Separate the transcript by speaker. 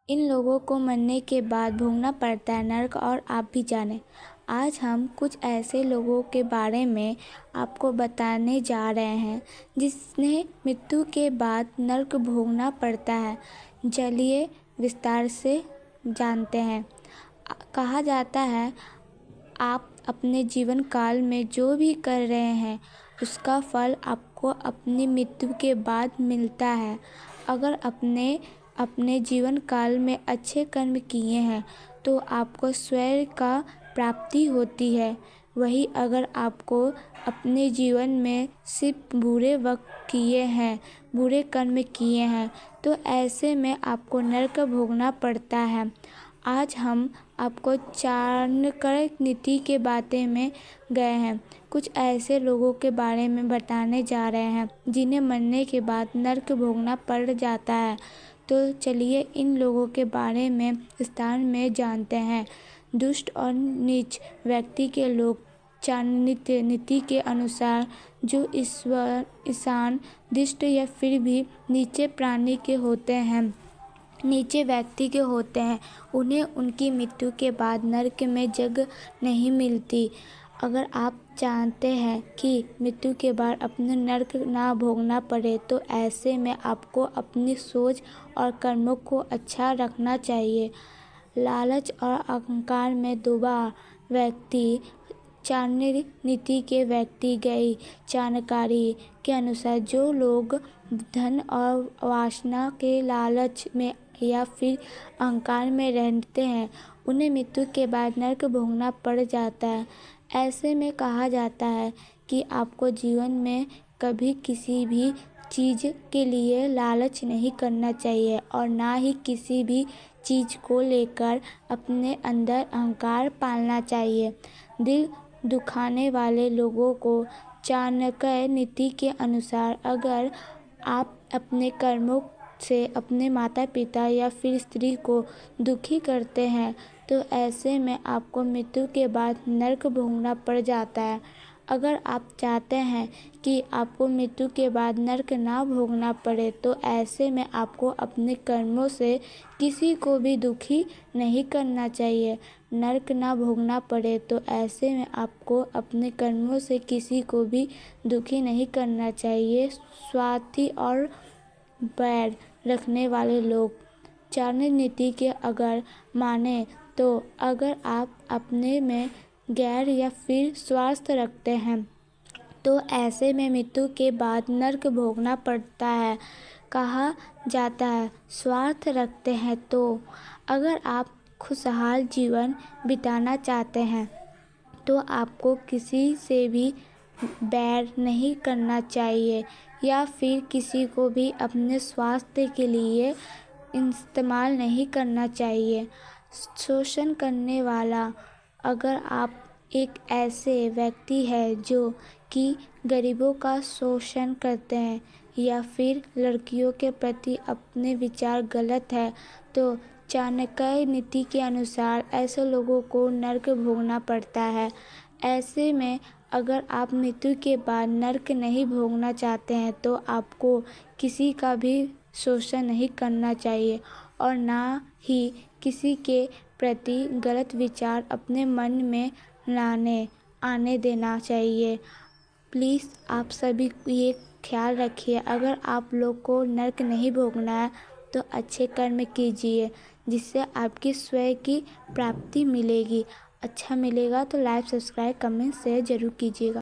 Speaker 1: इन लोगों को मरने के बाद भोगना पड़ता है नर्क, और आप भी जानें। आज हम कुछ ऐसे लोगों के बारे में आपको बताने जा रहे हैं जिन्हें मृत्यु के बाद नर्क भोगना पड़ता है। चलिए विस्तार से जानते हैं। कहा जाता है आप अपने जीवन काल में जो भी कर रहे हैं उसका फल आपको अपनी मृत्यु के बाद मिलता है। अगर अपने जीवन काल में अच्छे कर्म किए हैं तो आपको स्वर्ग का प्राप्ति होती है। वही अगर आपको अपने जीवन में सिर्फ बुरे कर्म किए हैं तो ऐसे में आपको नरक भोगना पड़ता है। आज हम आपको चाणक्य नीति के बारे में गए हैं। कुछ ऐसे लोगों के बारे में बताने जा रहे हैं जिन्हें मरने के बाद नरक भोगना पड़ जाता है। तो चलिए इन लोगों के बारे में विस्तार में जानते हैं। दुष्ट और नीच व्यक्ति के लोग चाणक्य नीति के अनुसार जो इंसान दुष्ट या फिर भी नीचे व्यक्ति के होते हैं उन्हें उनकी मृत्यु के बाद नरक में जगह नहीं मिलती। अगर आप चाहते हैं कि मृत्यु के बाद अपने नरक ना भोगना पड़े तो ऐसे में आपको अपनी सोच और कर्मों को अच्छा रखना चाहिए। लालच और अहंकार में डूबा व्यक्ति चाणक्य नीति के व्यक्ति गई जानकारी के अनुसार जो लोग धन और वासना के लालच में या फिर अहंकार में रहते हैं उन्हें मृत्यु के बाद नरक भोगना पड़ जाता है। ऐसे में कहा जाता है कि आपको जीवन में कभी किसी भी चीज़ के लिए लालच नहीं करना चाहिए और ना ही किसी भी चीज़ को लेकर अपने अंदर अहंकार पालना चाहिए। दिल दुखाने वाले लोगों को चाणक्य नीति के अनुसार अगर आप अपने कर्मों से अपने माता पिता या फिर स्त्री को दुखी करते हैं तो ऐसे में आपको मृत्यु के बाद नरक भोगना पड़ जाता है। अगर आप चाहते हैं कि आपको मृत्यु के बाद नरक ना भोगना पड़े तो ऐसे में आपको अपने कर्मों से किसी को भी दुखी नहीं करना चाहिए। नरक ना भोगना पड़े तो ऐसे में आपको अपने कर्मों से किसी को भी दुखी नहीं करना चाहिए। स्वार्थी और बैर रखने वाले लोग चाणक्य नीति के अगर माने तो अगर आप अपने में गैर या फिर स्वार्थ रखते हैं तो ऐसे में मृत्यु के बाद नरक भोगना पड़ता है। कहा जाता है स्वार्थ रखते हैं तो अगर आप खुशहाल जीवन बिताना चाहते हैं तो आपको किसी से भी बैर नहीं करना चाहिए या फिर किसी को भी अपने स्वास्थ्य के लिए इस्तेमाल नहीं करना चाहिए। शोषण करने वाला अगर आप एक ऐसे व्यक्ति है जो कि गरीबों का शोषण करते हैं या फिर लड़कियों के प्रति अपने विचार गलत है तो चाणक्य नीति के अनुसार ऐसे लोगों को नरक भोगना पड़ता है। ऐसे में अगर आप मृत्यु के बाद नरक नहीं भोगना चाहते हैं तो आपको किसी का भी शोषण नहीं करना चाहिए और ना ही किसी के प्रति गलत विचार अपने मन में आने देना चाहिए। प्लीज़ आप सभी ये ख्याल रखिए। अगर आप लोग को नरक नहीं भोगना है तो अच्छे कर्म कीजिए जिससे आपकी स्वर्ग की प्राप्ति मिलेगी। अच्छा मिलेगा तो लाइक सब्सक्राइब कमेंट शेयर ज़रूर कीजिएगा।